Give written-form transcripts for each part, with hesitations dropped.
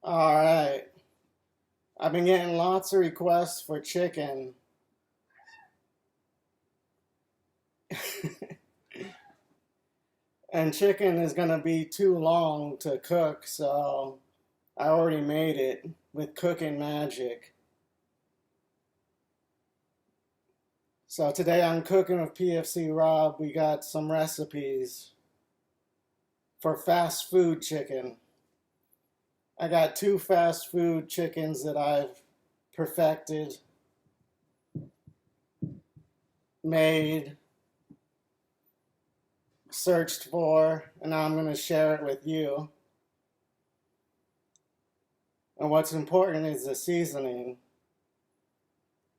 All right. I've been getting lots of requests for chicken. And chicken is going to be too long to cook, so I already made it with cooking magic. So today I'm cooking with PFC Rob. We got some recipes for fast food chicken. I got two fast food chickens that I've perfected, made, searched for, and now I'm going to share it with you. And what's important is the seasoning.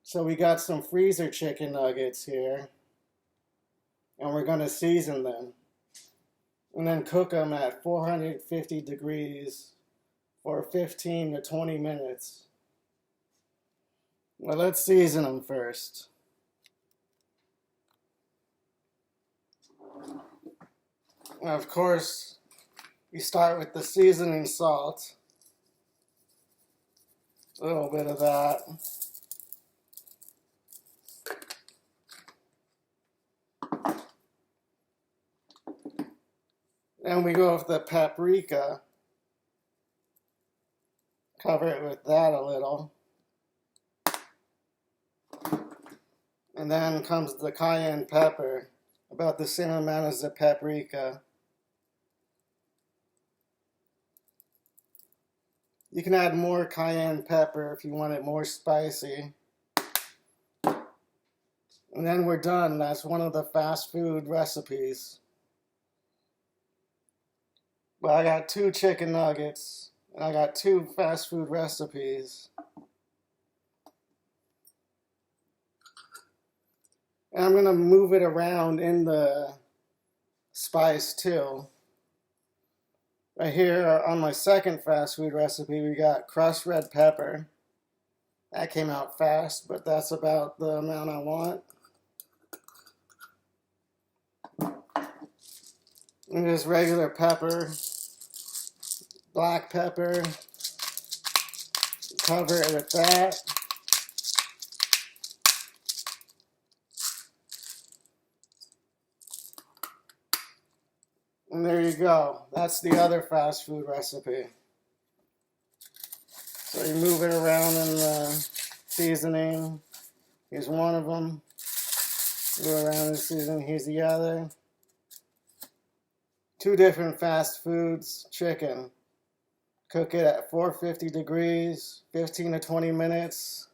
So we got some freezer chicken nuggets here, and we're going to season them and then cook them at 450 degrees for 15 to 20 minutes. Well, let's season them first. And of course, you start with the seasoning salt. A little bit of that. Then we go with the paprika. Cover it with that a little. And then comes the cayenne pepper, about the same amount as the paprika. You can add more cayenne pepper if you want it more spicy. And then we're done. That's one of the fast food recipes. Well, I got two chicken nuggets, and I got two fast food recipes. And I'm going to move it around in the spice too. Right here on my second fast food recipe, we got crushed red pepper. That came out fast, but that's about the amount I want. And just regular pepper, black pepper, cover it with that. And there you go. That's the other fast food recipe. So you move it around in the seasoning. Here's one of them. Go around in the seasoning. Here's the other. Two different fast foods chicken. Cook it at 450 degrees, 15 to 20 minutes.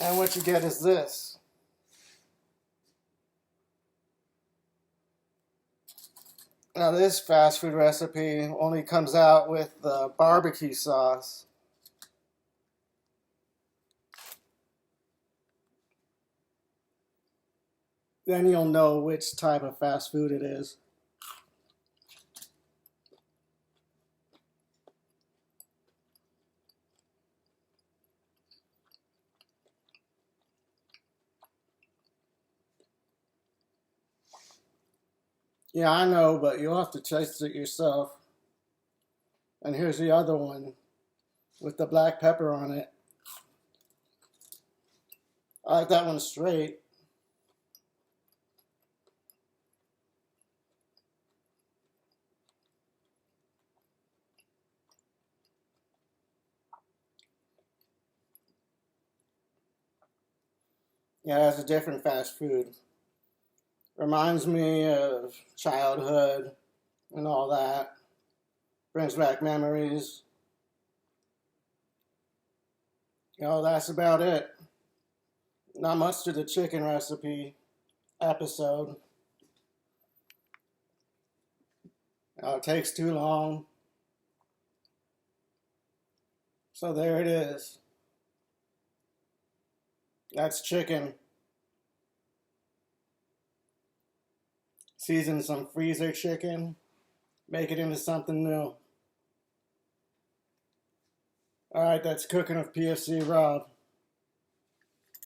And what you get is this. Now this fast food recipe only comes out with the barbecue sauce. Then you'll know which type of fast food it is. Yeah, I know, but you'll have to taste it yourself. And here's the other one with the black pepper on it. I like that one straight. Yeah, that's a different fast food. Reminds me of childhood and all that. Brings back memories. That's about it. Not much to the chicken recipe episode. It takes too long. So there it is. That's chicken. Season some freezer chicken. Make it into something new. Alright, that's cooking with PFC Rob.